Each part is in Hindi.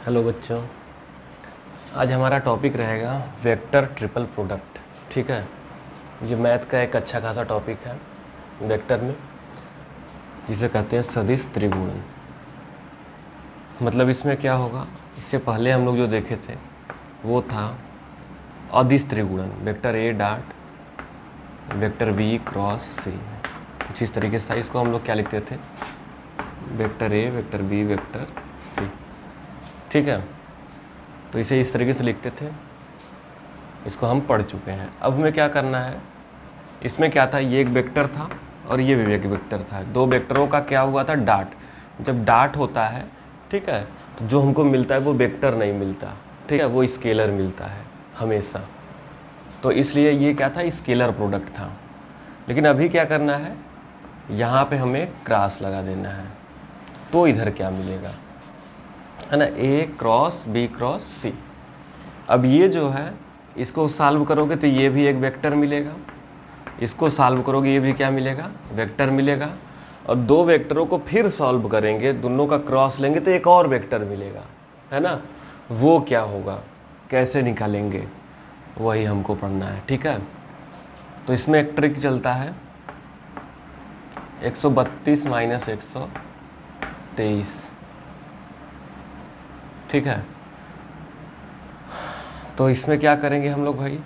हेलो बच्चों, आज हमारा टॉपिक रहेगा वेक्टर ट्रिपल प्रोडक्ट। ठीक है, ये मैथ का एक अच्छा खासा टॉपिक है वेक्टर में, जिसे कहते हैं सदिश त्रिगुणन। मतलब इसमें क्या होगा, इससे पहले हम लोग जो देखे थे वो था अदिश त्रिगुणन, vector A dot vector B cross C. कुछ इस तरीके से इसको हम लोग क्या लिखते थे, vector A vector B vector C. ठीक है, तो इसे इस तरीके से लिखते थे, इसको हम पढ़ चुके हैं। अब हमें क्या करना है, इसमें क्या था, ये एक वेक्टर था और ये भी एक वेक्टर था। दो वेक्टरों का क्या हुआ था, डॉट। जब डॉट होता है, ठीक है, तो जो हमको मिलता है वो वेक्टर नहीं मिलता, ठीक है, वो स्केलर मिलता है हमेशा। तो इसलिए ये क्या था, स्केलर प्रोडक्ट था। लेकिन अभी क्या करना है, यहाँ पे हमें क्रॉस लगा देना है, तो इधर क्या मिलेगा, है ना, ए क्रॉस बी क्रॉस सी। अब ये जो है, इसको सॉल्व करोगे तो ये भी एक वेक्टर मिलेगा, इसको सॉल्व करोगे ये भी क्या मिलेगा, वेक्टर मिलेगा। और दो वेक्टरों को फिर सॉल्व करेंगे, दोनों का क्रॉस लेंगे तो एक और वेक्टर मिलेगा, है ना। वो क्या होगा, कैसे निकालेंगे, वही हमको पढ़ना है। ठीक है, तो इसमें एक ट्रिक चलता है, 132 माइनस 123। ठीक है, तो इसमें क्या करेंगे हम लोग भाई,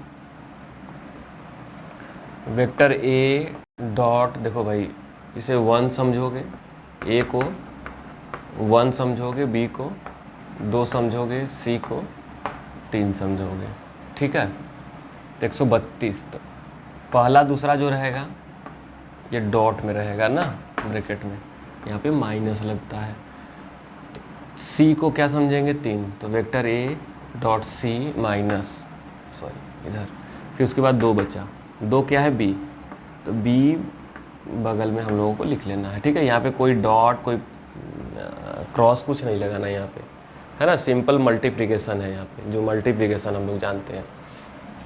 वेक्टर ए डॉट, देखो भाई इसे 1 समझोगे, ए को 1 समझोगे, बी को 2 समझोगे, सी को 3 समझोगे। ठीक है, तो 132, तो पहला दूसरा जो रहेगा ये डॉट में रहेगा ना, ब्रैकेट में, यहाँ पे माइनस लगता है। तो सी को क्या समझेंगे, 3, तो vector A dot C minus, sorry इधर, फिर उसके बाद 2 बचा, 2 क्या है, बी, तो बी बगल में हम लोगों को लिख लेना है। ठीक है, यहाँ पे कोई डॉट कोई क्रॉस कुछ नहीं लगाना यहाँ पे, है ना, सिंपल मल्टीप्लिकेशन है यहाँ पे, जो मल्टीप्लिकेशन हम लोग जानते हैं।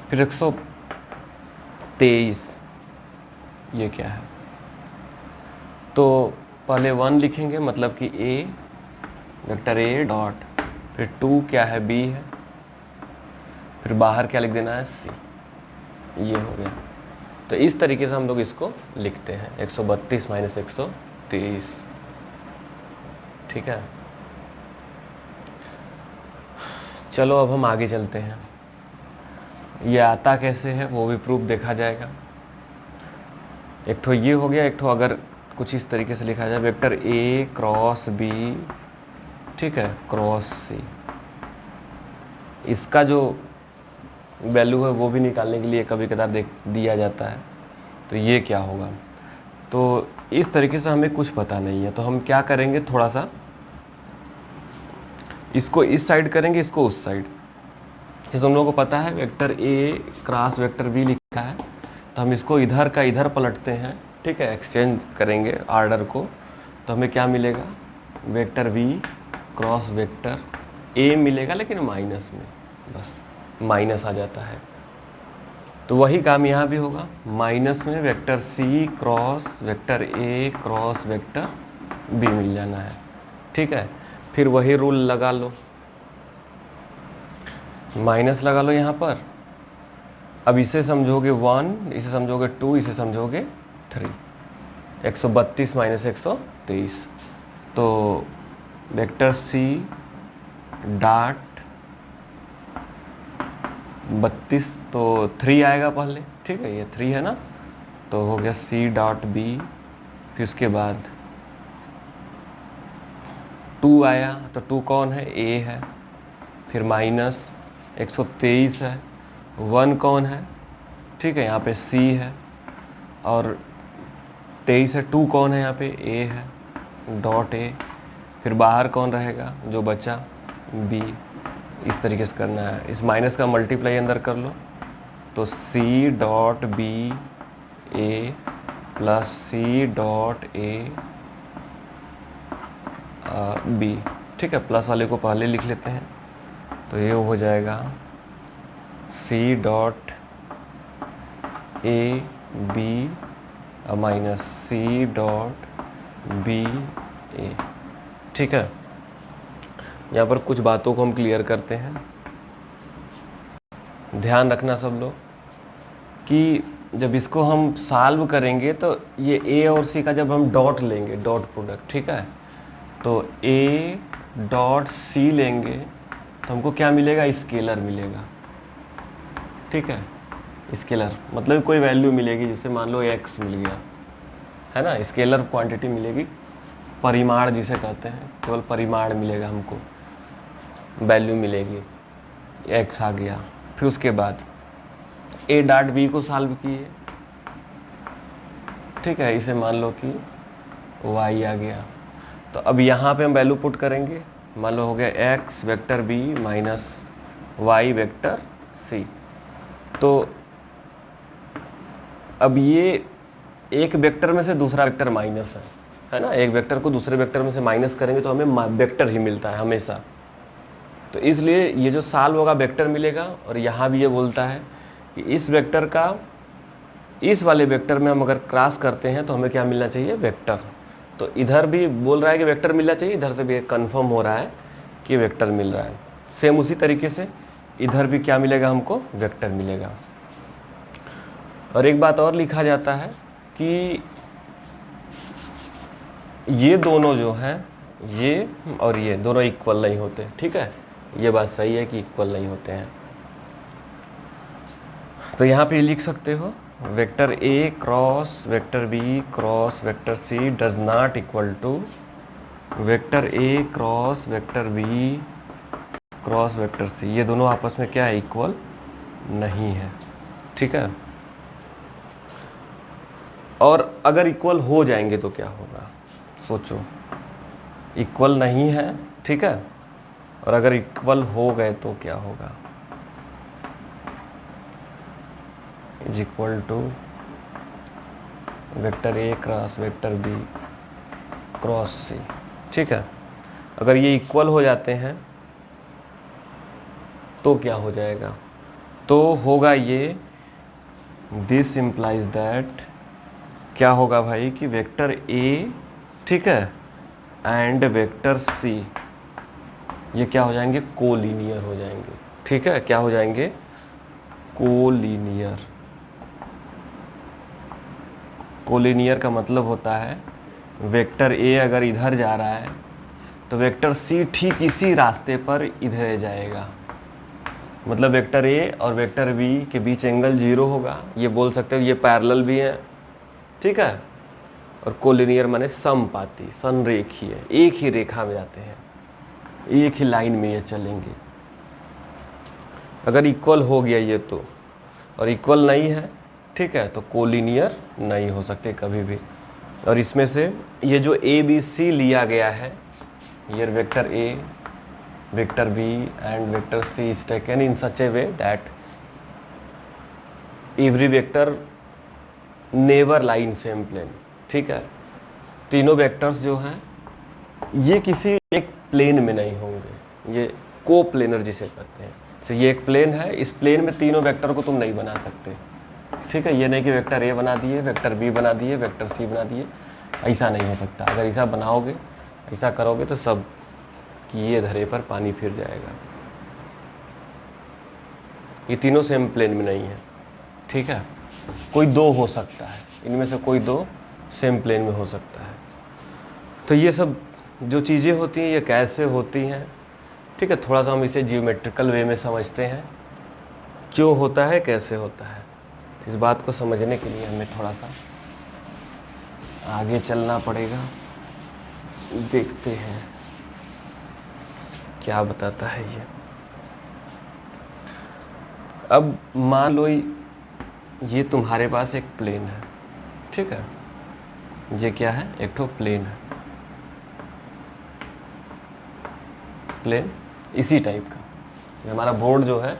फिर 123, ये क्या है, तो पहले 1 लिखेंगे, मतलब कि ए, वेक्टर ए डॉट, फिर 2 क्या है, बी है, फिर बाहर क्या लिख देना है, सी। ये हो गया। तो इस तरीके से हम लोग इसको लिखते हैं, 132 माइनस 123। ठीक है, चलो अब हम आगे चलते हैं। ये आता कैसे है वो भी प्रूफ देखा जाएगा। एक ठो ये हो गया, एक ठो अगर कुछ इस तरीके से लिखा जाए, वेक्टर ए क्रॉस बी, ठीक है, क्रॉस सी, इसका जो वैल्यू है वो भी निकालने के लिए कभी कदार देख दिया जाता है। तो ये क्या होगा, तो इस तरीके से हमें कुछ पता नहीं है, तो हम क्या करेंगे, थोड़ा सा इसको इस साइड करेंगे, इसको उस साइड। जैसे तुम लोगों को पता है vector A cross vector B लिखा है, तो हम इसको इधर का इधर पलटते हैं, ठीक है, एक्सचेंज करेंगे आर्डर को, तो हमें क्या मिलेगा, vector B cross vector A मिलेगा, लेकिन माइनस में, बस माइनस आ जाता है। तो वही काम यहाँ भी होगा, माइनस में vector C cross vector A cross vector B मिल जाना है। ठीक है, फिर वही रूल लगा लो, माइनस लगा लो यहाँ पर। अब इसे समझोगे 1, इसे समझोगे 2, इसे समझोगे 3, 132 माइनस 123, तो वेक्टर सी डॉट 32, तो 3 आएगा पहले, ठीक है, ये 3 है ना, तो हो गया सी डॉट बी, फिर उसके बाद 2 आया, तो 2 कौन है, ए है, फिर माइनस 123 है, 1 कौन है, ठीक है, यहाँ पे सी है, और 23 है, 2 कौन है, यहाँ पे ए है, डॉट ए, फिर बाहर कौन रहेगा जो बचा, बी। इस तरीके से करना है, इस माइनस का मल्टीप्लाई अंदर कर लो, तो C dot B A plus C dot A B, ठीक है, प्लस वाले को पहले लिख लेते हैं, तो ये हो जाएगा C dot A B minus C dot B A. ठीक है, यहाँ पर कुछ बातों को हम क्लियर करते हैं। ध्यान रखना सब लोग कि जब इसको हम सॉल्व करेंगे तो ये ए और सी का जब हम डॉट लेंगे, डॉट प्रोडक्ट, ठीक है, तो ए डॉट सी लेंगे तो हमको क्या मिलेगा, स्केलर मिलेगा, ठीक है। स्केलर मतलब कोई वैल्यू मिलेगी, जिससे मान लो एक्स मिल गया, है ना, स्केलर क्वांटिटी मिलेगी, परिमाण जिसे कहते हैं, केवल परिमाण मिलेगा हमको, वैल्यू मिलेगी, एक्स आ गया। फिर उसके बाद ए डॉट बी को सॉल्व किए, ठीक है, इसे मान लो कि वाई आ गया। तो अब यहाँ पे हम वैल्यू पुट करेंगे, मान लो हो गया X vector B minus Y vector C. तो अब ये एक वेक्टर में से दूसरा वेक्टर माइनस है ना, एक वेक्टर को दूसरे वेक्टर में से माइनस करेंगे तो हमें वेक्टर ही मिलता है हमेशा। तो इसलिए ये जो सॉल्व होगा वेक्टर मिलेगा, और यहाँ भी ये बोलता है कि इस वेक्टर का इस वाले वेक्टर में हम अगर क्रॉस करते हैं तो हमें क्या मिलना चाहिए, वेक्टर। तो इधर भी बोल रहा है कि वेक्टर मिलना चाहिए, इधर से भी कंफर्म हो रहा है कि वेक्टर मिल रहा है। सेम उसी तरीके से इधर भी क्या मिलेगा हमको, वेक्टर मिलेगा। और एक बात और लिखा जाता है कि ये दोनों जो हैं, ये और ये दोनों इक्वल नहीं होते, ठीक है, ये बात सही है कि इक्वल नहीं होते हैं। तो यहाँ पे लिख सकते हो vector A cross vector B cross vector C does not equal to vector A cross vector B cross vector C, ये दोनों आपस में क्या है, इक्वल नहीं है, ठीक है। और अगर इक्वल हो जाएंगे तो क्या होगा, सोचो, इक्वल नहीं है, ठीक है, और अगर इक्वल हो गए तो क्या होगा, is equal to vector A cross vector B cross C, ठीक है। अगर ये इक्वल हो जाते हैं तो क्या हो जाएगा, तो होगा ये, दिस इम्प्लाइज दैट, क्या होगा भाई कि वेक्टर ए, ठीक है, एंड वेक्टर सी ये क्या हो जाएंगे, कोलिनियर हो जाएंगे, ठीक है, क्या हो जाएंगे, कोलिनियर। कोलिनियर का मतलब होता है वेक्टर ए अगर इधर जा रहा है तो वेक्टर सी ठीक इसी रास्ते पर इधर जाएगा, मतलब वेक्टर ए और वेक्टर बी के बीच एंगल 0 होगा, ये बोल सकते हो ये पैरेलल भी है, ठीक है। और कोलिनियर माने समपाती, संरेखीय, एक ही रेखा में जाते हैं, एक ही लाइन में ये चलेंगे। अगर इक्वल हो गया ये तो, और इक्वल नहीं है, ठीक है, तो कोलिनियर नहीं हो सकते कभी भी। और इसमें से ये जो ए बी सी लिया गया है, ये vector A vector B and vector C is taken in such a way that every vector never line same plane, ठीक है। तीनों वेक्टर्स जो हैं ये किसी एक प्लेन में नहीं होंगे, ये को प्लेनर जिसे कहते हैं। तो ये एक प्लेन है, इस प्लेन में तीनों वेक्टर को तुम नहीं बना सकते, ठीक है। ये नहीं कि वेक्टर ए बना दिए, वेक्टर बी बना दिए, वेक्टर सी बना दिए, ऐसा नहीं हो सकता। अगर ऐसा बनाओगे, ऐसा करोगे तो सब किए धरे पर पानी फिर जाएगा। ये तीनों सेम प्लेन में नहीं है, ठीक है। कोई दो हो सकता है, इनमें से कोई दो सेम प्लेन में हो सकता है। तो ये सब जो चीज़ें होती हैं ये कैसे होती हैं, ठीक है, थोड़ा सा हम इसे जियोमेट्रिकल वे में समझते हैं, क्यों होता है, कैसे होता है। इस बात को समझने के लिए हमें थोड़ा सा आगे चलना पड़ेगा, देखते हैं क्या बताता है ये। अब मान लो ये तुम्हारे पास एक प्लेन है, ठीक है, ये क्या है, एक तो प्लेन है, प्लेन इसी टाइप का, ये हमारा बोर्ड जो है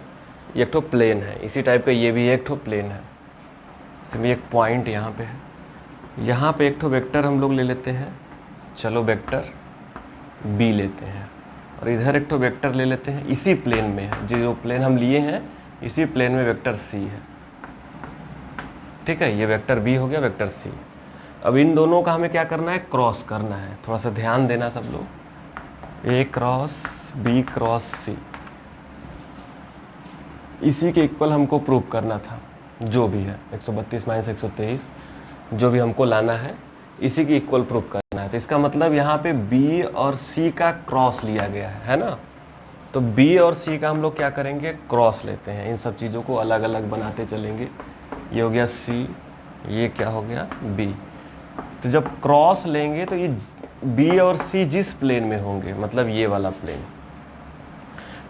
ये एक तो प्लेन है, इसी टाइप का ये भी एक तो प्लेन है। इसमें एक पॉइंट यहाँ पे है, यहाँ पे एक तो वेक्टर हम लोग ले लेते हैं, चलो वेक्टर बी लेते हैं, और इधर एक तो वेक्टर ले लेते हैं, इसी प्लेन में है, जो प्लेन हम लिए हैं इसी प्लेन में वेक्टर सी है, ठीक है। ये वेक्टर बी हो गया, वेक्टर सी। अब इन दोनों का हमें क्या करना है, क्रॉस करना है। थोड़ा सा ध्यान देना सब लोग, ए क्रॉस बी क्रॉस सी, इसी के इक्वल हमको प्रूव करना था, जो भी है 132 माइनस 123 जो भी हमको लाना है इसी की इक्वल प्रूव करना है। तो इसका मतलब यहाँ पे बी और सी का क्रॉस लिया गया है ना। तो बी और सी का हम लोग क्या करेंगे, क्रॉस लेते हैं, इन सब चीज़ों को अलग अलग बनाते चलेंगे। ये हो गया सी, ये क्या हो गया बी। तो जब क्रॉस लेंगे तो ये बी और सी जिस प्लेन में होंगे, मतलब ये वाला प्लेन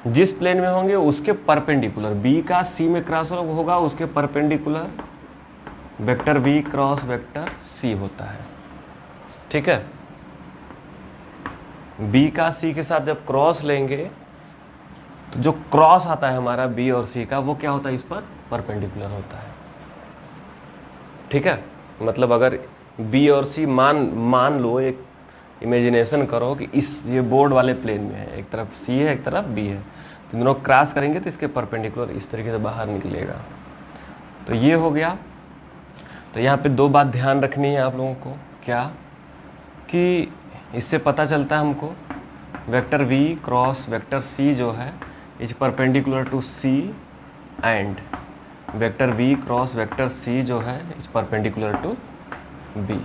जिस प्लेन में होंगे उसके परपेंडिकुलर, बी का सी में क्रॉस होगा उसके perpendicular vector B cross vector C होता है। ठीक है, बी का सी के साथ जब क्रॉस लेंगे तो जो क्रॉस आता है हमारा बी और सी का वो क्या होता है, इस पर परपेंडिकुलर होता है। ठीक है, मतलब अगर बी और सी मान लो, एक इमेजिनेशन करो कि ये बोर्ड वाले प्लेन में है, एक तरफ सी है एक तरफ बी है, तो दोनों क्रॉस करेंगे तो इसके परपेंडिकुलर इस तरीके से बाहर निकलेगा। तो ये हो गया। तो यहाँ पे दो बात ध्यान रखनी है आप लोगों को, क्या कि इससे पता चलता है हमको vector v cross vector c जो है is perpendicular to c and vector v cross vector c जो है इज परपेंडिकुलर टू b।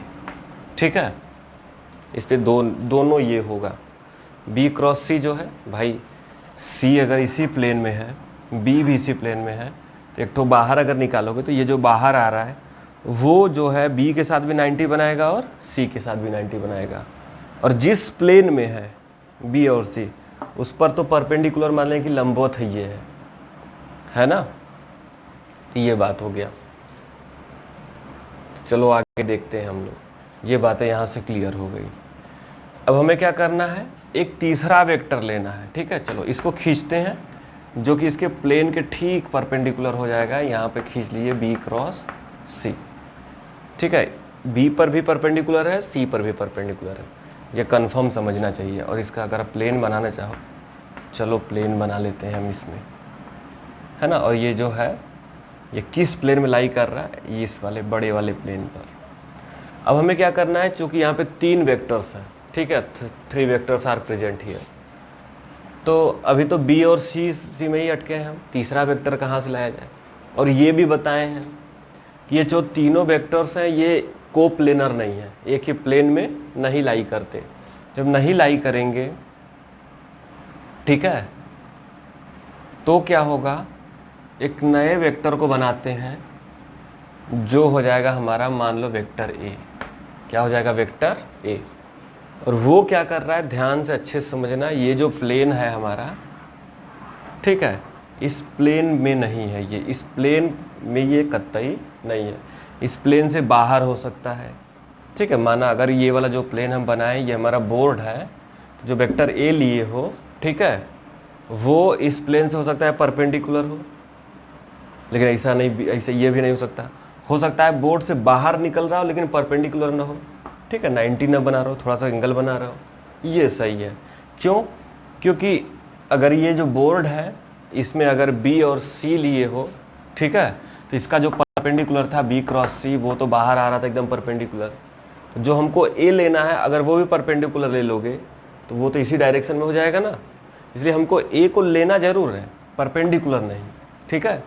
ठीक है, इस पे दोनों ये होगा। b क्रॉस c जो है भाई, c अगर इसी प्लेन में है, b भी इसी प्लेन में है, तो एक तो बाहर अगर निकालोगे तो ये जो बाहर आ रहा है वो जो है b के साथ भी 90 बनाएगा और c के साथ भी 90 बनाएगा। और जिस प्लेन में है b और c उस पर तो परपेंडिकुलर मान लें कि लंबवत है, ये है ना। ये बात हो गया। चलो आगे देखते हैं हम लोग, ये बातें यहाँ से क्लियर हो गई। अब हमें क्या करना है, एक तीसरा वेक्टर लेना है। ठीक है, चलो इसको खींचते हैं जो कि इसके प्लेन के ठीक परपेंडिकुलर हो जाएगा। यहाँ पे खींच लिए b क्रॉस c। ठीक है, b पर भी परपेंडिकुलर है, c पर भी परपेंडिकुलर है, ये कंफर्म समझना चाहिए। और इसका अगर प्लेन बनाना चाहो, चलो प्लेन बना लेते हैं हम इसमें, है ना। और ये जो है ये किस प्लेन में लाई कर रहा है, ये इस वाले बड़े वाले प्लेन पर। अब हमें क्या करना है, चूंकि यहाँ पे 3 वेक्टर्स हैं, ठीक है, 3 वेक्टर्स आर प्रेजेंट हियर, तो अभी तो b और c में ही अटके हैं हम, तीसरा वेक्टर कहाँ से लाया जाए। और ये भी बताए हैं कि ये जो तीनों वेक्टर्स हैं ये कोप्लेनर नहीं है, एक ही प्लेन में नहीं लाई करते। जब नहीं लाई करेंगे, ठीक है, तो क्या होगा, एक नए वेक्टर को बनाते हैं जो हो जाएगा हमारा, मान लो वेक्टर ए। क्या हो जाएगा, वेक्टर ए। और वो क्या कर रहा है, ध्यान से अच्छे से समझना, ये जो प्लेन है हमारा, ठीक है, इस प्लेन में नहीं है, ये इस प्लेन में ये कतई नहीं है, इस प्लेन से बाहर हो सकता है। ठीक है, माना अगर ये वाला जो प्लेन हम बनाएं ये हमारा बोर्ड है, तो जो वेक्टर ए लिए हो, ठीक है, वो इस प्लेन से हो सकता है परपेंडिकुलर हो, लेकिन ऐसा नहीं, ऐसा ये भी नहीं हो सकता है बोर्ड से बाहर निकल रहा हो लेकिन परपेंडिकुलर ना हो। ठीक है, 90 ना बना रहा हो, थोड़ा सा एंगल बना रहा हो, ये सही है। क्यों, क्योंकि अगर ये जो बोर्ड है इसमें अगर बी और सी लिए हो, ठीक है, तो इसका जो परपेंडिकुलर था बी क्रॉस सी वो तो बाहर आ रहा था एकदम परपेंडिकुलर। जो हमको ए लेना है अगर वो भी परपेंडिकुलर ले लोगे तो वो तो इसी डायरेक्शन में हो जाएगा ना, इसलिए हमको ए को लेना जरूर है, परपेंडिकुलर नहीं। ठीक है,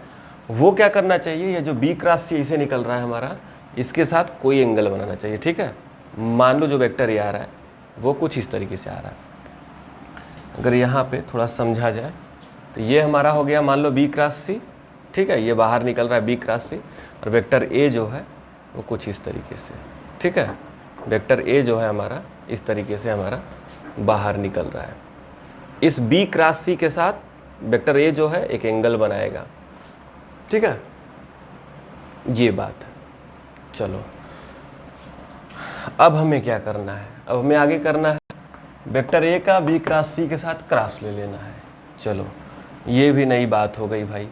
वो क्या करना चाहिए, ये जो बी क्रॉस सी इसे निकल रहा है हमारा, इसके साथ कोई एंगल बनाना चाहिए। ठीक है, मान लो जो वेक्टर ये आ रहा है वो कुछ इस तरीके से आ रहा है। अगर यहाँ पे थोड़ा समझा जाए तो ये हमारा हो गया, मान लो बी क्रॉस सी, ठीक है, ये बाहर निकल रहा है बी क्रॉस सी, और वेक्टर ए जो है वो कुछ इस तरीके से, ठीक है, वेक्टर ए जो है हमारा इस तरीके से हमारा बाहर निकल रहा है। इस बी क्रॉस सी के साथ वेक्टर ए जो है एक एंगल बनाएगा। ठीक है, ये बात है। चलो अब हमें क्या करना है, अब हमें आगे करना है वेक्टर ए का बी क्रॉस सी के साथ क्रॉस ले लेना है। चलो ये भी नई बात हो गई भाई,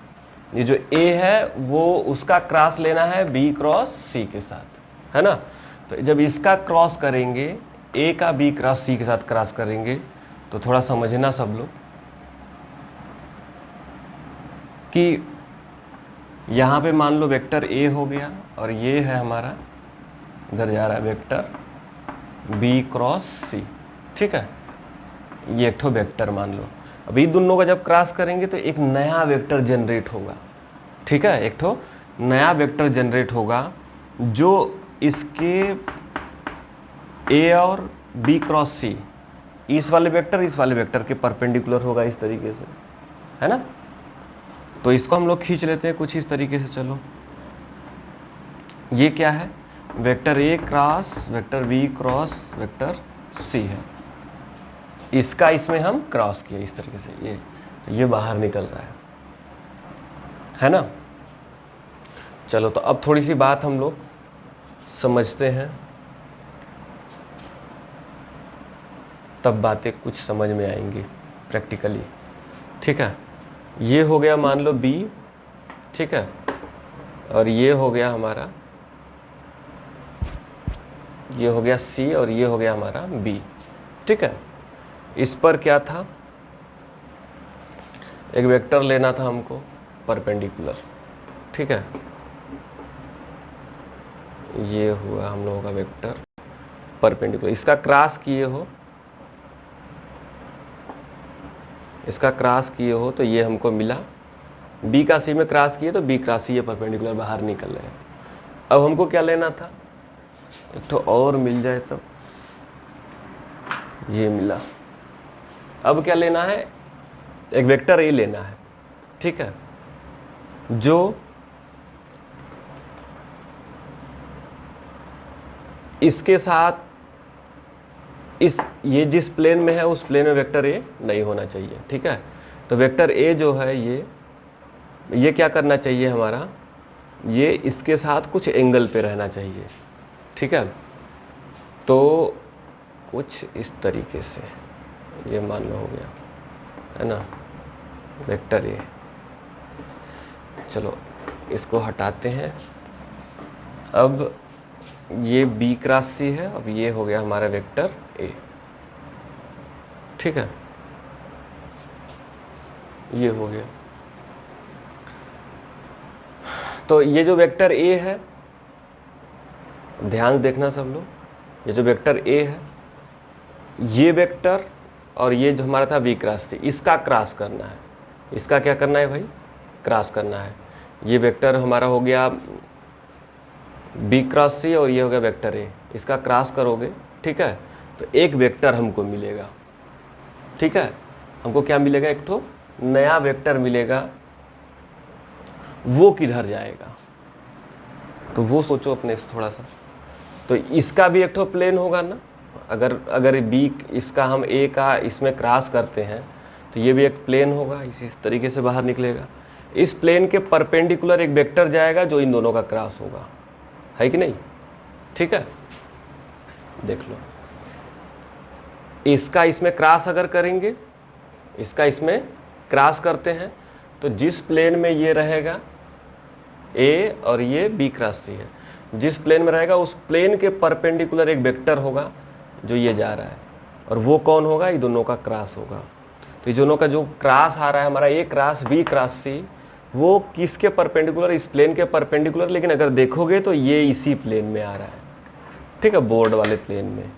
ये जो ए है वो उसका क्रॉस लेना है बी क्रॉस सी के साथ, है ना। तो जब इसका क्रॉस करेंगे, ए का बी क्रॉस सी के साथ क्रॉस करेंगे, तो थोड़ा समझना सब लोग कि यहाँ पे मान लो वेक्टर ए हो गया और ये है हमारा, इधर जा रहा है वेक्टर बी क्रॉस सी। ठीक है, ये एक ठो वेक्टर मान लो, अभी दोनों का जब क्रॉस करेंगे तो एक नया वेक्टर जनरेट होगा, ठीक है, एक तो नया वेक्टर जनरेट होगा जो इसके ए और बी क्रॉस सी, इस वाले वेक्टर के परपेंडिकुलर होगा इस तरीके से, है ना। तो इसको हम लोग खींच लेते हैं कुछ इस तरीके से। चलो, ये क्या है, vector A cross vector B cross vector C है, इसका इसमें हम क्रॉस किया इस तरीके से, ये बाहर निकल रहा है ना। चलो, तो अब थोड़ी सी बात हम लोग समझते हैं, तब बातें कुछ समझ में आएंगी प्रैक्टिकली, ठीक है। ये हो गया मान लो बी, ठीक है, और ये हो गया हमारा, ये हो गया सी और ये हो गया हमारा बी, ठीक है। इस पर क्या था, एक वेक्टर लेना था हमको परपेंडिकुलर, ठीक है। ये हुआ हम लोगों का वेक्टर परपेंडिकुलर, इसका क्रॉस किए हो, इसका क्रॉस किए हो तो ये हमको मिला, बी का सी में क्रॉस किए तो बी क्रॉस सी, ये परपेंडिकुलर बाहर निकल रहे हैं। अब हमको क्या लेना था, एक तो और मिल जाए तो, ये मिला। अब क्या लेना है, एक वेक्टर ए लेना है, ठीक है, जो इसके साथ ये जिस प्लेन में है उस प्लेन में वेक्टर ए नहीं होना चाहिए, ठीक है। तो वेक्टर ए जो है ये क्या करना चाहिए हमारा, ये इसके साथ कुछ एंगल पे रहना चाहिए, ठीक है। तो कुछ इस तरीके से ये मान लो हो गया, है ना, वेक्टर ए। चलो, इसको हटाते हैं। अब ये बी क्रॉस सी है, अब ये हो गया हमारा वेक्टर ए, ठीक है, ये हो गया। तो ये जो वेक्टर ए है, ध्यान देखना सब लोग, ये जो वेक्टर ए है, ये वेक्टर और ये जो हमारा था बी क्रॉस सी, इसका क्रॉस करना है, इसका क्या करना है भाई, क्रॉस करना है। ये वेक्टर हमारा हो गया बी क्रॉस सी और ये हो गया वेक्टर ए, इसका क्रॉस करोगे, ठीक है, तो एक वेक्टर हमको मिलेगा, ठीक है। हमको क्या मिलेगा, एक तो नया वेक्टर मिलेगा, वो किधर जाएगा, तो वो सोचो अपने से थोड़ा सा। तो इसका भी एक तो प्लेन होगा ना, अगर बी इसका हम ए का इसमें क्रॉस करते हैं तो ये भी एक प्लेन होगा, इसी तरीके से बाहर निकलेगा। इस प्लेन के परपेंडिकुलर एक वेक्टर जाएगा जो इन दोनों का क्रॉस होगा, है कि नहीं, ठीक है। देख लो, इसका इसमें क्रॉस अगर करेंगे, इसका इसमें क्रॉस करते हैं तो जिस प्लेन में ये रहेगा ए और ये बी क्रॉस सी है, जिस प्लेन में रहेगा उस प्लेन के परपेंडिकुलर एक वेक्टर होगा जो ये जा रहा है, और वो कौन होगा, ये दोनों का क्रॉस होगा। तो ये दोनों का जो क्रॉस आ रहा है हमारा ए क्रॉस बी क्रॉस सी, वो किसके परपेंडिकुलर, इस प्लेन के परपेंडिकुलर, लेकिन अगर देखोगे तो ये इसी प्लेन में आ रहा है, ठीक है, बोर्ड वाले प्लेन में,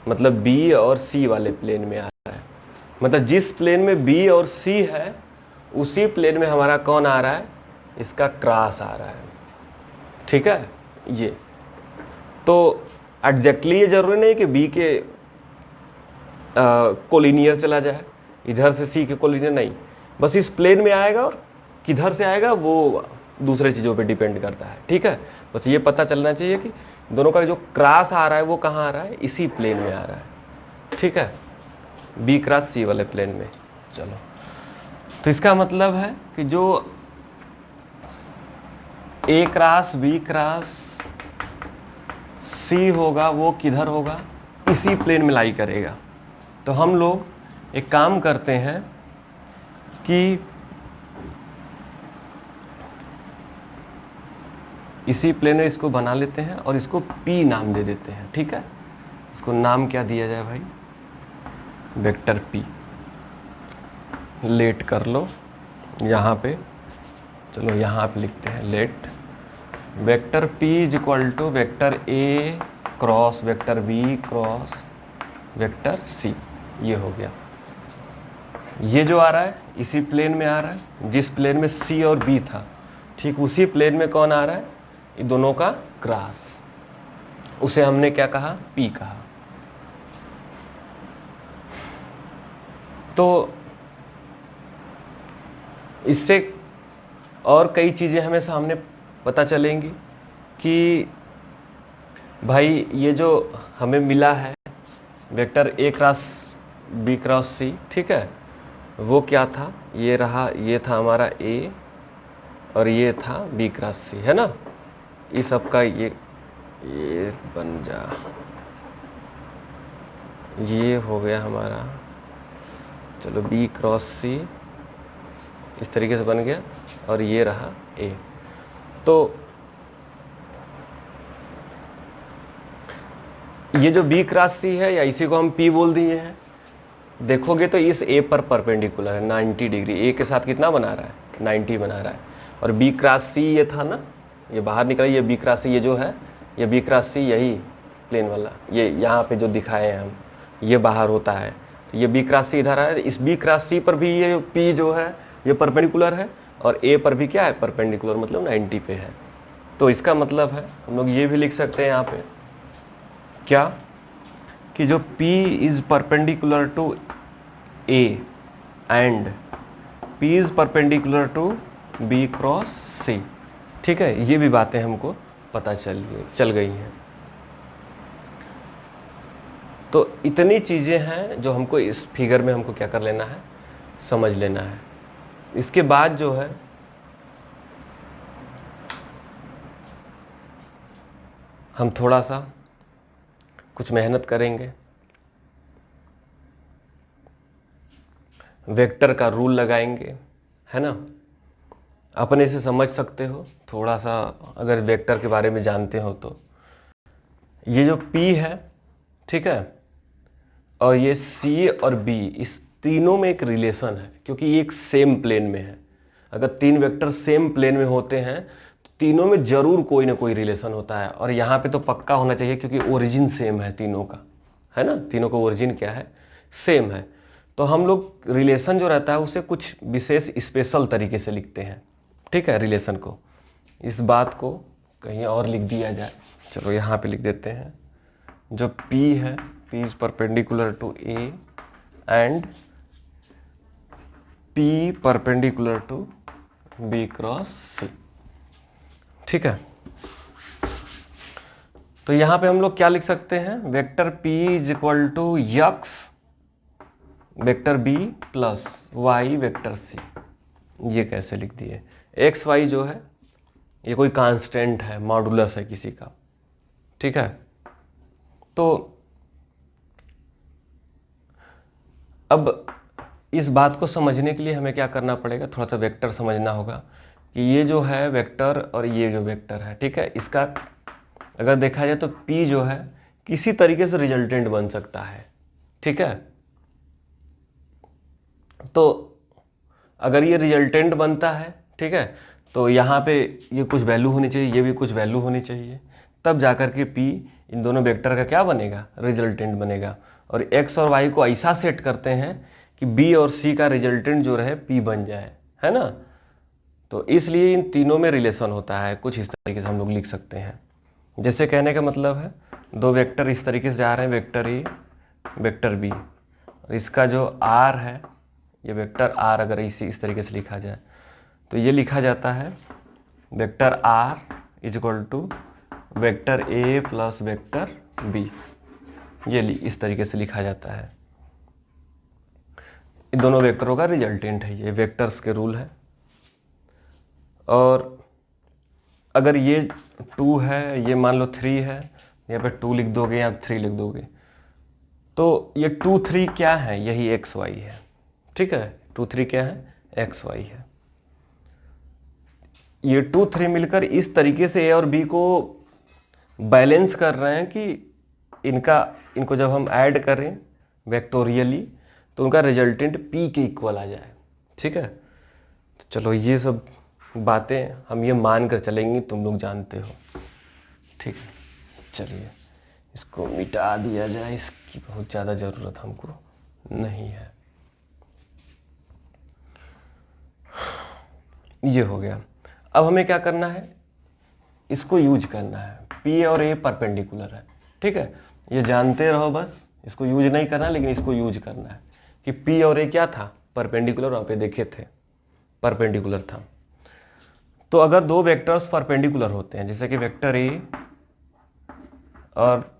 मतलब बी और सी वाले प्लेन में आ रहा है। मतलब जिस प्लेन में बी और सी है उसी प्लेन में हमारा कौन आ रहा है, इसका क्रॉस आ रहा है, ठीक है। ये तो एग्जैक्टली ये जरूरी नहीं कि बी के कोलिनियर चला जाए, इधर से सी के कोलिनियर नहीं, बस इस प्लेन में आएगा और किधर से आएगा वो दूसरे चीज़ों पे डिपेंड करता है, ठीक है। बस ये पता चलना चाहिए कि दोनों का जो क्रॉस आ रहा है वो कहाँ आ रहा है, इसी प्लेन में आ रहा है, ठीक है, बी क्रॉस सी वाले प्लेन में। चलो, तो इसका मतलब है कि जो ए क्रॉस बी क्रॉस सी होगा वो किधर होगा, इसी प्लेन में लाई करेगा। तो हम लोग एक काम करते हैं कि इसी प्लेन में इसको बना लेते हैं और इसको P नाम दे देते हैं, ठीक है। इसको नाम क्या दिया जाए भाई, वेक्टर P। लेट कर लो यहाँ पे, चलो यहाँ पे लिखते हैं let vector P is equal to vector A cross vector B cross vector C, ये हो गया। ये जो आ रहा है इसी प्लेन में आ रहा है, जिस प्लेन में सी और बी था, ठीक उसी प्लेन में कौन आ रहा है, ये दोनों का क्रॉस, उसे हमने क्या कहा, पी कहा। तो इससे और कई चीज़ें हमें सामने पता चलेंगी कि भाई ये जो हमें मिला है vector A cross B cross C, ठीक है, वो क्या था, ये रहा, ये था हमारा ए और ये था बी क्रॉस सी, है ना। इस सब का ये बन जा, ये हो गया हमारा, चलो बी क्रॉस सी इस तरीके से बन गया और ये रहा ए। तो ये जो बी क्रॉस सी है या इसी को हम पी बोल दिए हैं, देखोगे तो इस ए पर परपेंडिकुलर है 90 डिग्री, ए के साथ कितना बना रहा है, 90 बना रहा है। और बी क्रॉस सी ये था ना, ये बाहर निकला, ये बी क्रॉस सी, ये जो है ये बी क्रॉस सी, यही प्लेन वाला, ये यहाँ पे जो दिखाए हैं हम, ये बाहर होता है, तो ये बी क्रॉस सी इधर है। इस बी क्रॉस सी पर भी ये पी जो है ये परपेंडिकुलर है और ए पर भी क्या है, परपेंडिकुलर, मतलब 90 पे है। तो इसका मतलब है हम लोग ये भी लिख सकते हैं यहाँ पे क्या, कि जो P is perpendicular to A and P is perpendicular to B cross C, ठीक है। ये भी बातें हमको पता चल गई हैं। तो इतनी चीज़ें हैं जो हमको इस फिगर में हमको क्या कर लेना है, समझ लेना है। इसके बाद जो है हम थोड़ा सा कुछ मेहनत करेंगे, वेक्टर का रूल लगाएंगे, है ना। अपने से समझ सकते हो थोड़ा सा, अगर वेक्टर के बारे में जानते हो तो। ये जो P है, ठीक है, और ये C और B, इस तीनों में एक रिलेशन है, क्योंकि ये एक सेम प्लेन में है। अगर तीन वेक्टर सेम प्लेन में होते हैं तो तीनों में जरूर कोई ना कोई रिलेशन होता है। और यहाँ पे तो पक्का होना चाहिए, क्योंकि ओरिजिन सेम है तीनों का, है ना, तीनों का ओरिजिन क्या है, सेम है। तो हम लोग रिलेशन जो रहता है उसे कुछ विशेष स्पेशल तरीके से लिखते हैं, ठीक है, रिलेशन को। इस बात को कहीं और लिख दिया जाए, चलो यहाँ पे लिख देते हैं। जो P है, P is perpendicular to A and P perpendicular to B cross C, ठीक है। तो यहाँ पे हम लोग क्या लिख सकते हैं, vector P is equal to X vector B plus Y vector C। ये कैसे लिख दिए, एक्स वाई जो है ये कोई कांस्टेंट है, मॉडुलस है किसी का, ठीक है। तो अब इस बात को समझने के लिए हमें क्या करना पड़ेगा, थोड़ा सा वेक्टर समझना होगा कि ये जो है वेक्टर और ये जो वेक्टर है, ठीक है, इसका अगर देखा जाए तो P जो है किसी तरीके से रिजल्टेंट बन सकता है, ठीक है। तो अगर ये रिजल्टेंट बनता है, ठीक है, तो यहाँ पे ये कुछ वैल्यू होनी चाहिए, ये भी कुछ वैल्यू होनी चाहिए, तब जाकर के P इन दोनों वेक्टर का क्या बनेगा, रिजल्टेंट बनेगा। और x और y को ऐसा सेट करते हैं कि B और C का रिजल्टेंट जो रहे P बन जाए, है ना। तो इसलिए इन तीनों में रिलेशन होता है, कुछ इस तरीके से हम लोग लिख सकते हैं। जैसे कहने का मतलब है दो वेक्टर इस तरीके से जा रहे हैं, वेक्टर ए वेक्टर बी, और इसका जो r है ये वेक्टर r, अगर इस तरीके से लिखा जाए तो ये लिखा जाता है vector r is equal to vector a plus vector b। ये इस तरीके से लिखा जाता है। इन दोनों वेक्टरों का रिजल्टेंट है, ये वेक्टर्स के रूल है। और अगर ये 2 है, ये मान लो 3 है, यहाँ पे 2 लिख दोगे या 3 लिख दोगे, तो ये 2 3 क्या है, यही एक्स वाई है, ठीक है। 2 3 क्या है, एक्स वाई है। ये 2 3 मिलकर इस तरीके से ए और बी को बैलेंस कर रहे हैं कि इनको जब हम ऐड करें वेक्टोरियली तो उनका रिजल्टेंट P के इक्वल आ जाए, ठीक है। तो चलो ये सब बातें हम ये मान कर चलेंगे, तुम लोग जानते हो, ठीक है। चलिए इसको मिटा दिया जाए, इसकी बहुत ज़्यादा ज़रूरत हमको नहीं है। ये हो गया। अब हमें क्या करना है, इसको यूज करना है। P और A परपेंडिकुलर है, ठीक है, ये जानते रहो बस, इसको यूज नहीं करना लेकिन इसको यूज करना है कि P और A क्या था, परपेंडिकुलर, वहाँ पे देखे थे परपेंडिकुलर था। तो अगर दो वेक्टर्स परपेंडिकुलर होते हैं, जैसे कि वेक्टर A और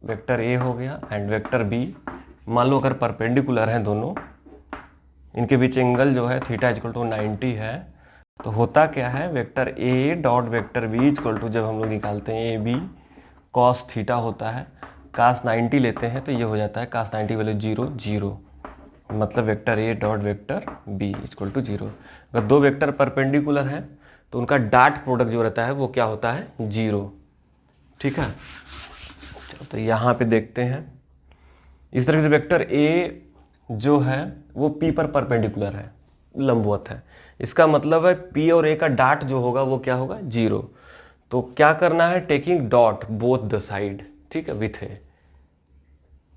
वेक्टर A हो गया एंड वेक्टर B, मान लो अगर परपेंडिकुलर हैं दोनों, इनके बीच एंगल जो है थीटा इक्वल टू 90 है, तो होता क्या है, vector A dot vector B equal to, जब हम लोग निकालते हैं ए बी कॉस थीटा होता है, कास 90 लेते हैं तो ये हो जाता है कास 90 वैल्यू 0 0, मतलब vector A dot vector B equal to 0। अगर दो वेक्टर परपेंडिकुलर हैं तो उनका डॉट प्रोडक्ट जो रहता है वो क्या होता है, 0, ठीक है। चलो तो यहाँ पे देखते हैं, इस तरह से वेक्टर A जो है वो P पर परपेंडिकुलर है, लंबवत है, इसका मतलब है P और A का डॉट जो होगा वो क्या होगा, 0। तो क्या करना है, taking dot both the side, ठीक है, विथ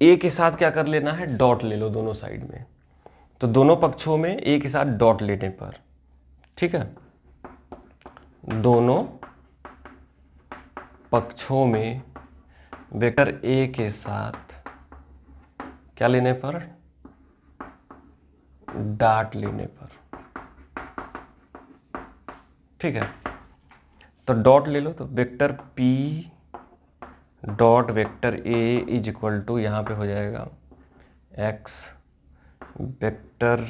ए के साथ क्या कर लेना है, डॉट ले लो दोनों साइड में। तो दोनों पक्षों में ए के साथ डॉट लेने पर, ठीक है, दोनों पक्षों में वेक्टर ए के साथ क्या लेने पर, डॉट लेने पर, ठीक है। तो डॉट ले लो, तो vector P dot vector A is equal to, यहाँ पे हो जाएगा x, वेक्टर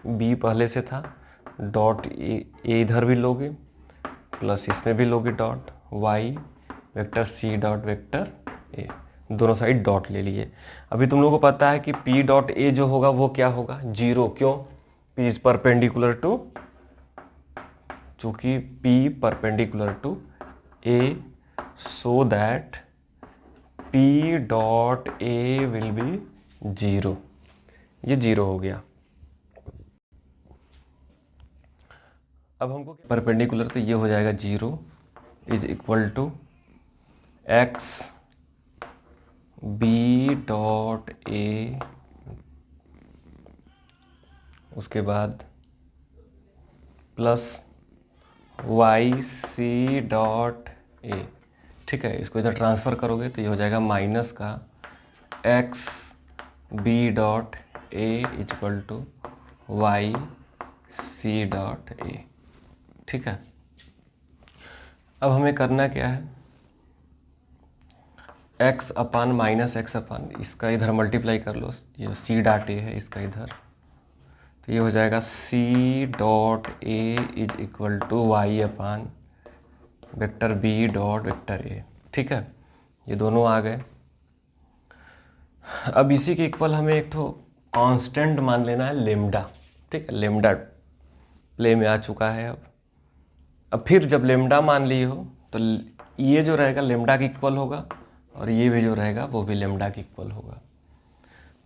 B पहले से था, डॉट A इधर भी लोगे प्लस इसमें भी लोगे dot y, vector C dot vector A, दोनों साइड डॉट ले लिए। अभी तुम लोगों को पता है कि P डॉट A जो होगा वो क्या होगा, 0, क्यों, P इज परपेंडिकुलर टू, चूंकि P perpendicular to A, so that P dot A will be 0, ये 0 हो गया। अब हमको परपेंडिकुलर, तो ये हो जाएगा 0 is equal to x B dot A, उसके बाद plus y C dot A, ठीक है। इसको इधर ट्रांसफ़र करोगे तो ये हो जाएगा माइनस का x B dot A equal to y C dot A, ठीक है। अब हमें करना क्या है, x upon minus X upon, इसका इधर मल्टीप्लाई कर लो, ये C डॉट A है इसका इधर, तो ये हो जाएगा C dot A is equal to y upon vector B dot vector A, ठीक है। ये दोनों आ गए। अब इसी के इक्वल हमें एक तो कांस्टेंट मान लेना है लेमडा, ठीक है, लेमडा प्ले में आ चुका है। अब फिर जब लेमडा मान लिए हो तो ये जो रहेगा लेमडा की इक्वल होगा और ये भी जो रहेगा वो भी लेमडा की इक्वल होगा।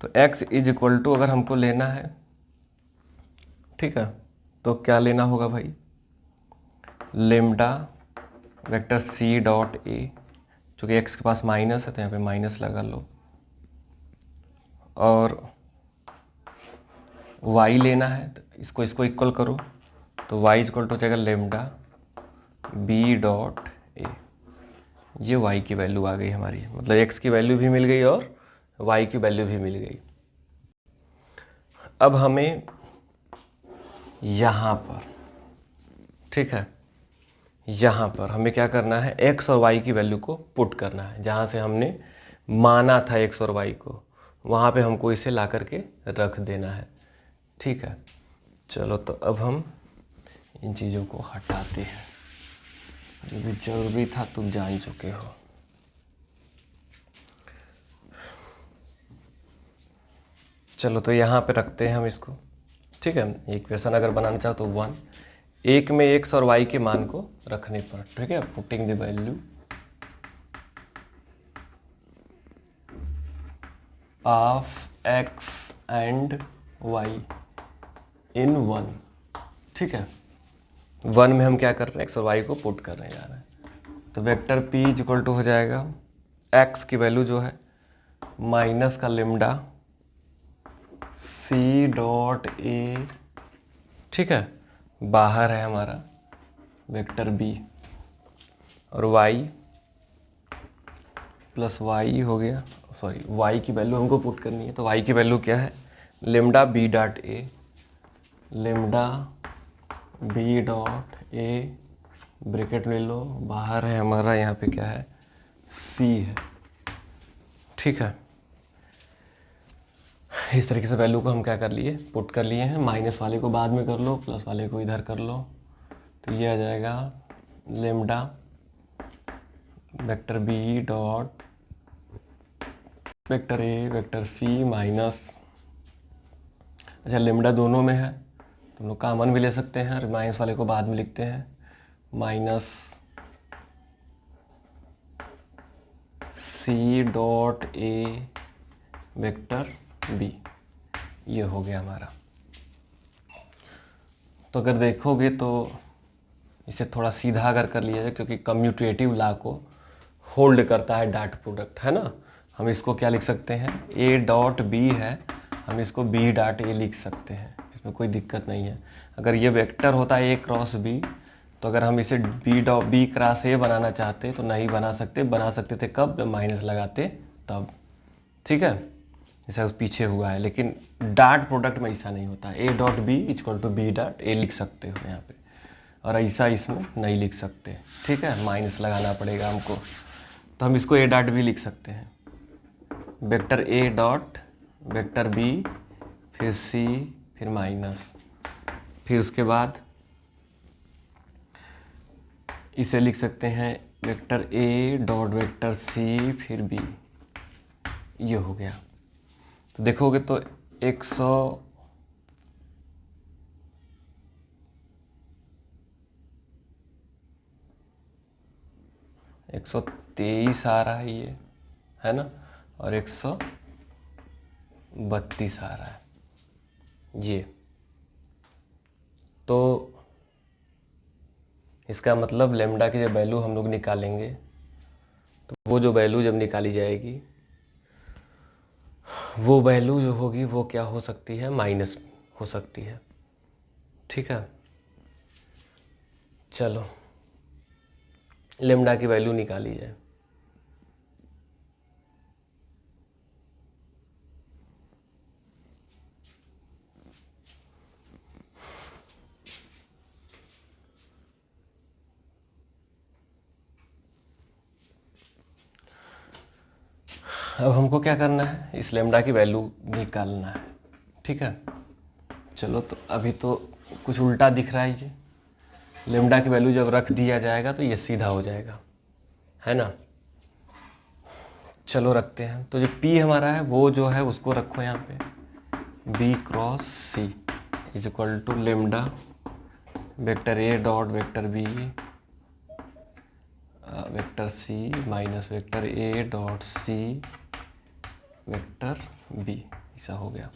तो x इज इक्वल टू अगर हमको लेना है, ठीक है, तो क्या लेना होगा भाई, lambda vector C dot A, चूँकि x के पास माइनस है तो यहाँ पे माइनस लगा लो, और y लेना है तो इसको इक्वल करो, तो y इक्वल टू हो जाएगा लेमडा B डॉट A, ये y की वैल्यू आ गई हमारी, मतलब x की वैल्यू भी मिल गई और y की वैल्यू भी मिल गई। अब हमें यहाँ पर, ठीक है, यहाँ पर हमें क्या करना है, x और y की वैल्यू को पुट करना है, जहाँ से हमने माना था x और y को वहाँ पे हमको इसे ला करके रख देना है, ठीक है। चलो तो अब हम इन चीज़ों को हटाते हैं, जो भी जरूरी था तुम जान चुके हो। चलो तो यहाँ पे रखते हैं हम इसको, ठीक है। इक्वेशन अगर बनाना चाहो तो 1, एक में x और y के मान को रखने पर, ठीक है, putting the value of x and y इन 1, ठीक है। 1 में हम क्या कर रहे हैं, x और y को पुट कर रहे हैं जा रहे हैं, तो वेक्टर p इक्वल टू हो जाएगा x की वैल्यू जो है माइनस का लेमडा C डॉट A, ठीक है, बाहर है हमारा वेक्टर बी, और y प्लस वाई हो गया, सॉरी y की वैल्यू हमको पुट करनी है, तो y की वैल्यू क्या है, lambda B dot A, lambda B dot A, bracket ले लो, बाहर है हमारा यहाँ पे क्या है, c है, ठीक है। इस तरीके से वैल्यू को हम क्या कर लिए, पुट कर लिए हैं। माइनस वाले को बाद में कर लो, प्लस वाले को इधर कर लो, तो ये आ जाएगा lambda vector B dot vector A vector C minus, अच्छा लेमडा दोनों में है तो हम लोग कॉमन भी ले सकते हैं, और माइनस वाले को बाद में लिखते हैं, minus C dot A vector B, ये हो गया हमारा। तो अगर देखोगे तो इसे थोड़ा सीधा अगर कर लिया जाए, क्योंकि कम्यूटेटिव लॉ को होल्ड करता है डॉट प्रोडक्ट, है ना। हम इसको क्या लिख सकते हैं, ए डॉट बी है, हम इसको बी डॉट ए लिख सकते हैं, इसमें कोई दिक्कत नहीं है। अगर ये वेक्टर होता है ए क्रॉस बी, तो अगर हम इसे बी क्रॉस ए बनाना चाहते तो नहीं बना सकते, बना सकते थे कब, माइनस लगाते तब, ठीक है, जैसा उस पीछे हुआ है। लेकिन डॉट प्रोडक्ट में ऐसा नहीं होता, A dot B equal to B dot A लिख सकते हो यहाँ पे, और ऐसा इसमें नहीं लिख सकते, ठीक है, माइनस लगाना पड़ेगा हमको। तो हम इसको ए डॉट बी लिख सकते हैं, vector A dot vector B, फिर सी, फिर माइनस, फिर उसके बाद इसे लिख सकते हैं vector A dot vector C, फिर बी, ये हो गया। तो देखोगे तो 123 आ रहा है ये, है ना, और 132 आ रहा है ये। तो इसका मतलब लेमडा की जब वैल्यू हम लोग निकालेंगे, तो वो जो वैल्यू जब निकाली जाएगी, वो वैल्यू जो होगी वो क्या हो सकती है, माइनस हो सकती है, ठीक है। चलो लेमडा की वैल्यू निकाली जाए। अब हमको क्या करना है, इस लेमडा की वैल्यू निकालना है, ठीक है। चलो तो अभी तो कुछ उल्टा दिख रहा है, ये लेमडा की वैल्यू जब रख दिया जाएगा तो ये सीधा हो जाएगा, है ना। चलो रखते हैं, तो जो P हमारा है वो जो है उसको रखो यहाँ पे, B cross C is equal to lambda vector A dot vector B vector C minus vector A dot C vector B, ऐसा हो गया।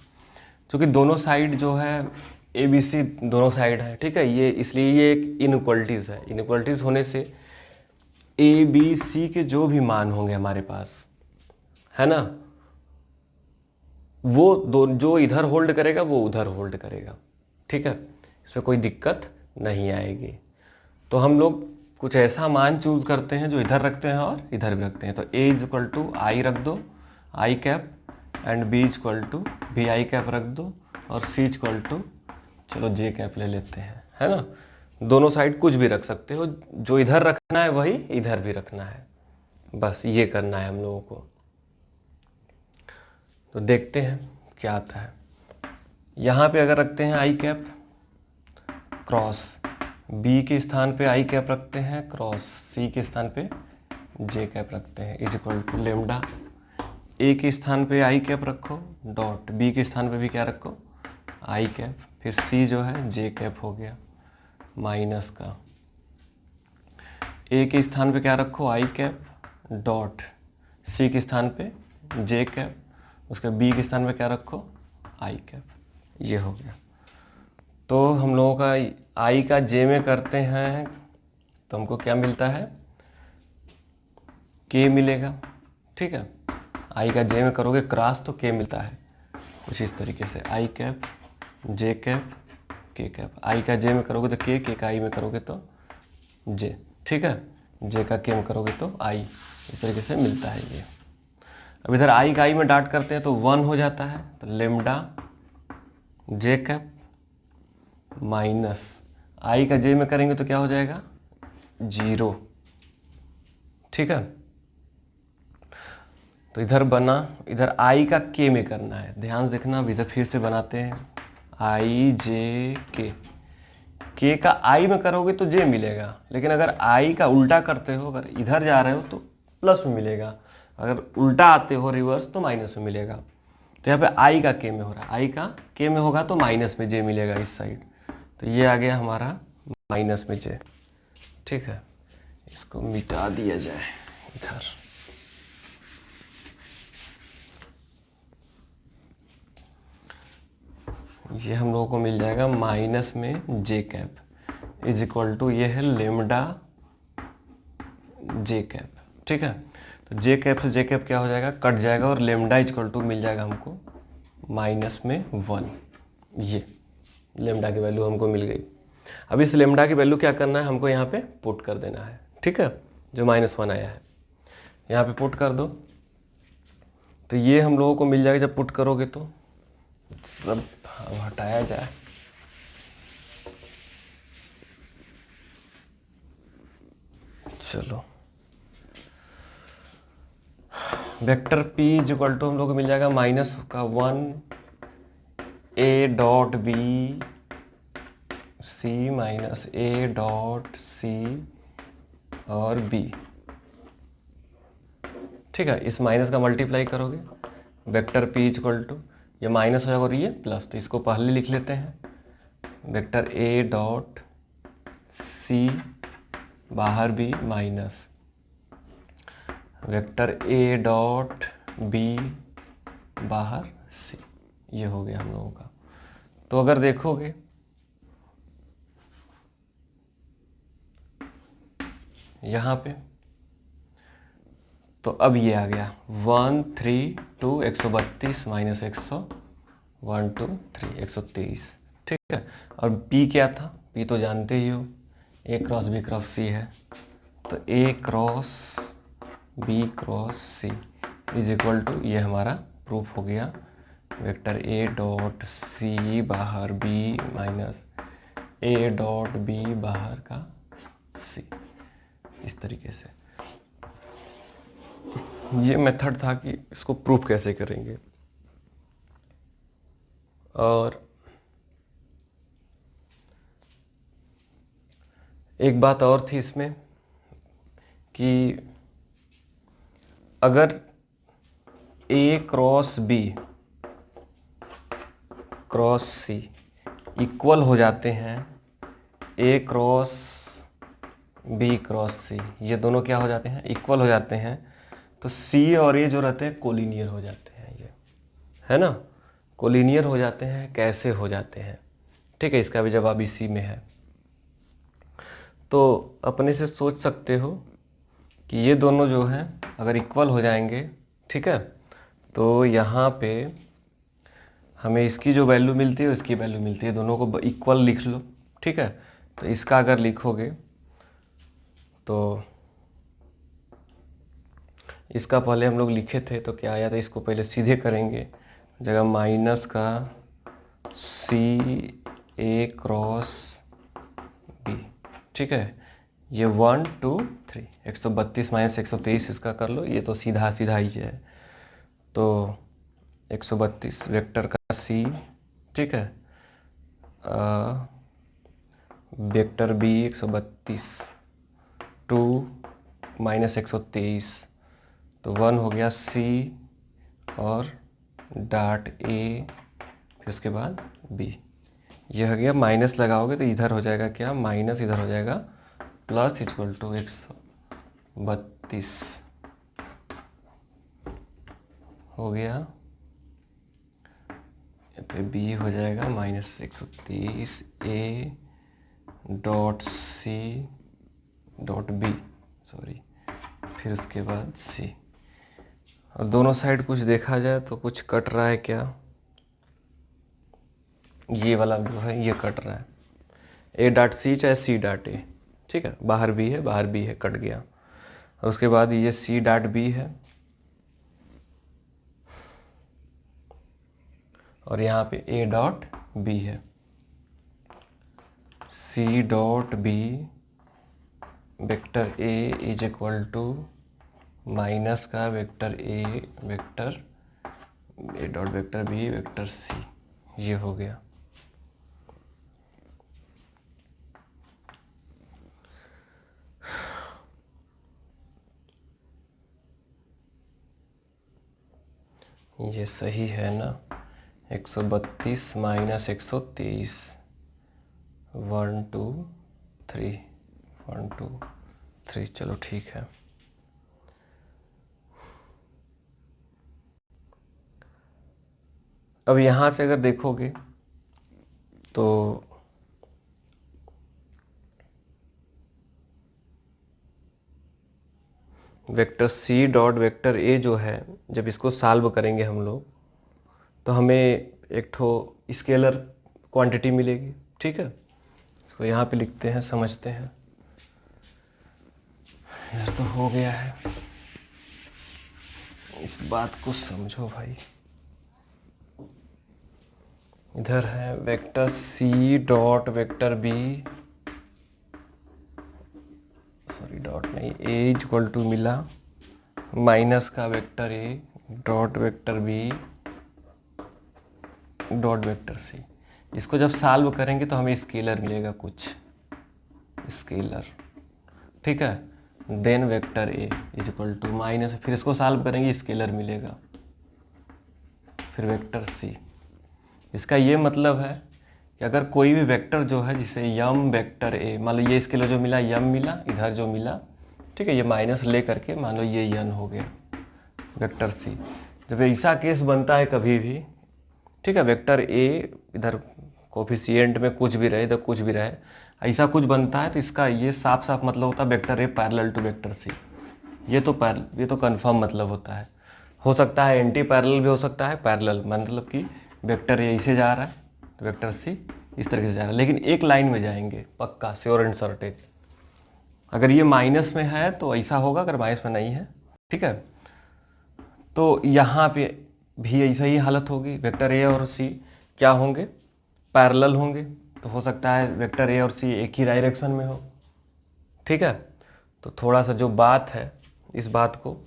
क्योंकि दोनों साइड जो है ABC दोनों साइड है, ठीक है, ये इसलिए ये एक इनइक्वलिटीज़ है। इनइक्वलिटीज़ होने से ABC के जो भी मान होंगे हमारे पास, है ना, वो दो जो इधर होल्ड करेगा वो उधर होल्ड करेगा, ठीक है, इसमें कोई दिक्कत नहीं आएगी। तो हम लोग कुछ ऐसा मान चूज करते हैं जो इधर रखते हैं और इधर भी रखते हैं। तो A is equal to I रख दो, I cap, and B is equal to भी आई कैप रख दो, और C इज इक्वल टू चलो J कैप ले लेते हैं, है ना। दोनों साइड कुछ भी रख सकते हो, जो इधर रखना है वही इधर भी रखना है, बस ये करना है हम लोगों को। तो देखते हैं क्या आता है। यहाँ पे अगर रखते हैं आई कैप क्रॉस B के स्थान पे आई कैप रखते हैं, क्रॉस C के स्थान पे J कैप रखते हैं, is equal to lambda A के स्थान पे आई कैप रखो, डॉट B के स्थान पे भी क्या रखो, आई कैप, फिर C जो है J कैप हो गया, माइनस का A के स्थान पे क्या रखो, आई कैप, डॉट C के स्थान पे J कैप, उसके B के स्थान पे क्या रखो, आई कैप, ये हो गया। तो हम लोगों का आई का J में करते हैं तो हमको क्या मिलता है, K मिलेगा, ठीक है। आई का J में करोगे क्रॉस तो K मिलता है, कुछ इस तरीके से आई कैप J कैप के कैप, आई का जे में करोगे तो के का आई में करोगे तो जे, ठीक है, जे का के में करोगे तो आई, इस तरीके से मिलता है ये। अब इधर आई का आई में डाट करते हैं तो 1 हो जाता है, तो लेमडा जे कैप माइनस आई का जे में करेंगे तो क्या हो जाएगा 0, ठीक है। तो इधर बना, इधर आई का के में करना है, ध्यान से देखना। अब इधर फिर से बनाते हैं, आई जे के का आई में करोगे तो जे मिलेगा, लेकिन अगर आई का उल्टा करते हो, अगर इधर जा रहे हो तो प्लस में मिलेगा, अगर उल्टा आते हो रिवर्स तो माइनस में मिलेगा। तो यहाँ पे आई का के में हो रहा है, आई का के में होगा तो माइनस में जे मिलेगा इस साइड, तो ये आ गया हमारा माइनस में जे, ठीक है। इसको मिटा दिया जाए इधर, ये हम लोगों को मिल जाएगा माइनस में जे कैप इज इक्वल टू, ये है लेमडा जे कैप, ठीक है। तो जे कैप से जे कैप क्या हो जाएगा, कट जाएगा, और लेमडा इज इक्वल टू मिल जाएगा हमको माइनस में 1, ये लेमडा की वैल्यू हमको मिल गई। अब इस लेमडा की वैल्यू क्या करना है, हमको यहाँ पे पुट कर देना है, ठीक है, जो -1 आया है यहाँ पे पुट कर दो, तो ये हम लोगों को मिल जाएगा। जब पुट करोगे तो सब हटाया जाए, चलो, vector p is equal to हम लोग को मिल जाएगा -1 a dot B C minus a dot सी और b, ठीक है। इस माइनस का मल्टीप्लाई करोगे, vector p is equal to, ये माइनस हो जाएगा और ये प्लस, तो इसको पहले लिख लेते हैं, वेक्टर a डॉट c बाहर b minus vector a dot b बाहर c, ये हो गया हम लोगों का। तो अगर देखोगे यहाँ पे, तो अब ये आ गया 132 132 माइनस 123 123, ठीक है। और b क्या था, b तो जानते ही हो, a cross b cross c है, तो a cross b cross c is equal to, ये हमारा प्रूफ हो गया, वेक्टर a डॉट c बाहर b minus a dot b बाहर का c, इस तरीके से। ये मेथड था कि इसको प्रूफ कैसे करेंगे। और एक बात और थी इसमें कि अगर a cross b cross c equal हो जाते हैं a cross b cross c, ये दोनों क्या हो जाते हैं, इक्वल हो जाते हैं, तो c और a जो रहते हैं कोलिनियर हो जाते हैं, ये है ना, कोलिनियर हो जाते हैं। कैसे हो जाते हैं, ठीक है, इसका भी जवाब इसी में है। तो अपने से सोच सकते हो कि ये दोनों जो हैं अगर इक्वल हो जाएंगे, ठीक है, तो यहाँ पे हमें इसकी जो वैल्यू मिलती है इसकी वैल्यू मिलती है, दोनों को इक्वल लिख लो, ठीक है। तो इसका अगर लिखोगे तो इसका पहले हम लोग लिखे थे तो क्या आया था, इसको पहले सीधे करेंगे, जगह माइनस का सी ए क्रॉस बी, ठीक है, ये 1 2 3 132 माइनस 123 इसका कर लो, ये तो सीधा सीधा ही है, तो 132 वेक्टर का सी, ठीक है, वेक्टर बी 132 2 माइनस 123, तो 1 हो गया सी और डाट ए, फिर उसके बाद बी, ये हो गया। माइनस लगाओगे तो इधर हो जाएगा क्या, माइनस इधर हो जाएगा प्लस इक्वल टू 132 हो गया, पे बी हो जाएगा -130 A dot C dot B, sorry, फिर उसके बाद सी। और दोनों साइड कुछ देखा जाए तो कुछ कट रहा है क्या, ये वाला जो है ये कट रहा है, ए डॉट सी चाहे सी डॉट ए, ठीक है, बाहर बी है, बाहर बी है, कट गया। और उसके बाद ये सी डॉट बी है और यहाँ पे ए डॉट बी है। C dot B vector A is equal to minus का vector A dot vector B vector C, ये हो गया। ये सही है ना? 132 माइनस 123, 1 2 3, 1 2 3, चलो ठीक है। अब यहाँ से अगर देखोगे तो vector C dot vector A जो है, जब इसको सॉल्व करेंगे हम लोग तो हमें एक ठो स्केलर क्वांटिटी मिलेगी, ठीक है। इसको यहाँ पे लिखते हैं, समझते हैं। यार तो हो गया है, इस बात को समझो भाई। इधर है vector C dot vector B, sorry dot नहीं, ए इक्वल टू मिला माइनस का vector A dot vector B dot vector C. इसको जब सॉल्व करेंगे तो हमें स्केलर मिलेगा, कुछ स्केलर, ठीक है। Then vector A is equal to minus, फिर इसको सॉल्व करेंगे स्केलर मिलेगा, फिर वेक्टर सी। इसका ये मतलब है कि अगर कोई भी वेक्टर जो है, जिसे यम वेक्टर ए, मान लो ये स्केलर जो मिला यम मिला, इधर जो मिला, ठीक है, ये माइनस ले करके मान लो ये यन हो गया वेक्टर सी। जब ऐसा केस बनता है कभी भी, ठीक है, वेक्टर ए इधर कोफिशिएंट में कुछ भी रहे, इधर कुछ भी रहे, ऐसा कुछ बनता है तो इसका ये साफ साफ मतलब होता है vector A parallel to vector C. ये तो कंफर्म मतलब होता है। हो सकता है एंटी पैरेलल भी हो सकता है, पैरेलल मतलब कि वेक्टर ए ऐसे जा रहा है तो वेक्टर सी इस तरीके से जा रहा है, लेकिन एक लाइन में जाएंगे पक्का, श्योर एंड सर्टेन। अगर ये माइनस में है तो ऐसा होगा, अगर माइनस में नहीं है, ठीक है, तो यहाँ पे भी ऐसा ही हालत होगी। वेक्टर ए और सी क्या होंगे? पैरेलल होंगे। तो हो सकता है वेक्टर ए और सी एक ही डायरेक्शन में हो, ठीक है। तो थोड़ा सा जो बात है, इस बात को,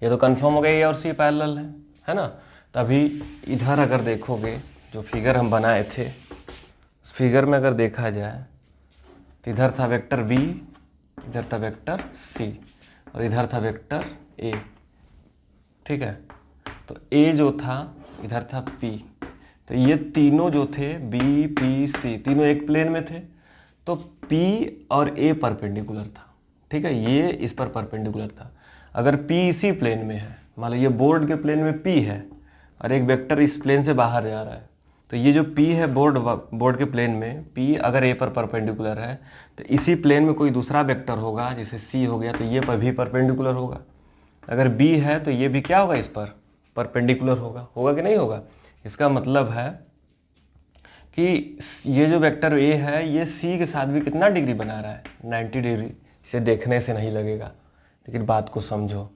ये तो कंफर्म हो गया ए और सी पैरेलल है ना। तभी इधर अगर देखोगे जो फिगर हम बनाए थे, उस फिगर में अगर देखा जाए तो इधर था वेक्टर बी, इधर था वेक्टर सी और इधर था वेक्टर ए, ठीक है। तो ए जो था इधर था पी, तो ये तीनों जो थे बी पी सी तीनों एक प्लेन में थे, तो पी और ए परपेंडिकुलर था, ठीक है, ये इस पर परपेंडिकुलर था। अगर पी इसी प्लेन में है, मान लो ये बोर्ड के प्लेन में पी है और एक वेक्टर इस प्लेन से बाहर जा रहा है, तो ये जो पी है बोर्ड के प्लेन में, पी अगर ए पर परपेंडिकुलर है तो इसी प्लेन में कोई दूसरा वेक्टर होगा, जैसे सी हो गया, तो ये पर भी परपेंडिकुलर होगा। अगर बी है तो ये भी क्या होगा, इस पर परपेंडिकुलर होगा कि नहीं होगा। इसका मतलब है कि ये जो वेक्टर ए है ये सी के साथ भी कितना डिग्री बना रहा है, 90 डिग्री। इसे देखने से नहीं लगेगा, लेकिन बात को समझो,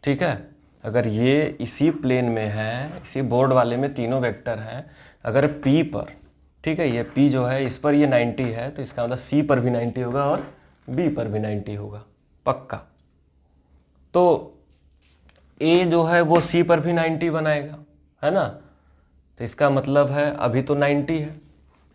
ठीक है। अगर ये इसी प्लेन में है, इसी बोर्ड वाले में तीनों वेक्टर हैं, अगर P पर, ठीक है, ये P जो है इस पर ये 90 है, तो इसका मतलब C पर भी 90 होगा और B पर भी 90 होगा पक्का। तो A जो है वो C पर भी 90 बनाएगा, है ना। तो इसका मतलब है अभी तो 90 है,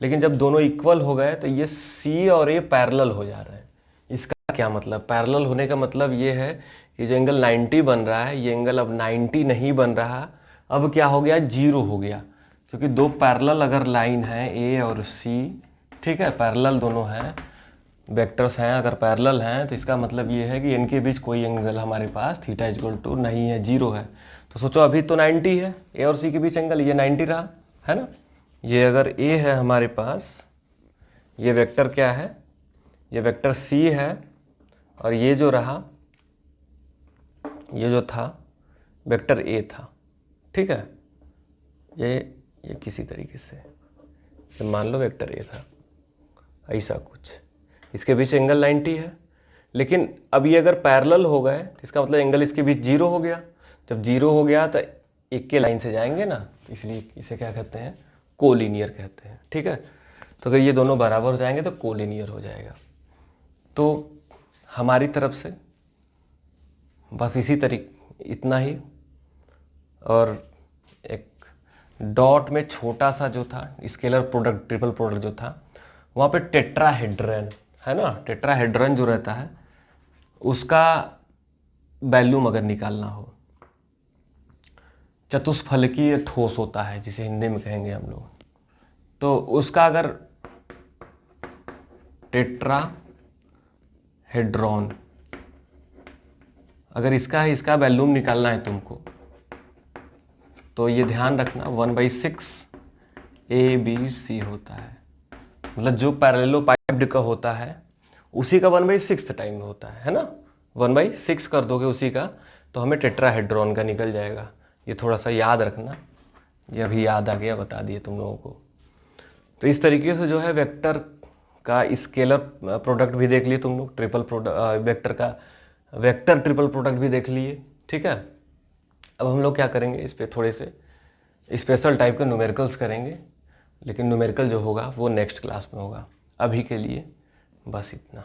लेकिन जब दोनों इक्वल हो गए तो ये C और A पैरेलल हो जा रहे हैं। इसका क्या मतलब? पैरेलल होने का मतलब ये है कि जो एंगल 90 बन रहा है, ये एंगल अब 90 नहीं बन रहा, अब क्या हो गया, 0 हो गया। क्योंकि दो पैरेलल अगर लाइन है A और C, ठीक है, पैरेलल दोनों हैं, वेक्टर्स हैं, अगर पैरेलल हैं तो इसका मतलब ये है कि इनके बीच कोई एंगल हमारे पास थीटा इक्वल टू नहीं है, 0 है। तो सोचो अभी तो 90 है, ए और सी के बीच एंगल ये 90 रहा, है ना। ये अगर ए है हमारे पास, ये वेक्टर क्या है, ये वेक्टर सी है, और ये जो रहा, ये जो था वेक्टर ए था, ठीक है, ये ये किसी तरीके से, ये मान लो वेक्टर ए था, ऐसा कुछ, इसके बीच एंगल 90 है। लेकिन अब ये अगर पैरेलल हो गए तो इसका मतलब एंगल इसके बीच 0 हो गया। जब 0 हो गया तो एक के लाइन से जाएंगे ना, तो इसलिए इसे क्या कहते हैं, कोलिनियर कहते हैं। ठीक है, तो अगर ये दोनों बराबर हो जाएंगे तो कोलिनियर हो जाएगा। तो हमारी तरफ से बस इसी तरीके, इतना ही। और एक डॉट में छोटा सा जो था स्केलर प्रोडक्ट, ट्रिपल प्रोडक्ट जो था, वहाँ पे टेट्राहेड्रन है ना, टेट्राहेड्रन जो रहता है उसका वैल्यूम अगर निकालना हो, चतुष्फलकीय ठोस होता है जिसे हिंदी में कहेंगे हम लोग, तो उसका अगर टेट्राहेड्रॉन अगर इसका है, इसका वैल्यूम निकालना है तुमको, तो ये ध्यान रखना 1/6 ABC होता है। मतलब जो पैरेललोपाइप्ड का होता है उसी का 1/6 टाइम में होता है ना। 1/6 कर दोगे उसी का तो हमें टेट्राहेड्रॉन का निकल जाएगा। ये थोड़ा सा याद रखना, ये अभी याद आ गया, बता दिए तुम लोगों को। तो इस तरीके से जो है वेक्टर का स्केलर प्रोडक्ट भी देख लिए तुम लोग, ट्रिपल प्रोडक्ट, वेक्टर का वेक्टर ट्रिपल प्रोडक्ट भी देख लिए। ठीक है, अब हम लोग क्या करेंगे, इस पर थोड़े से स्पेशल टाइप के न्यूमेरिकल्स करेंगे, लेकिन न्यूमेरिकल जो होगा वो नेक्स्ट क्लास में होगा। अभी के लिए बस इतना।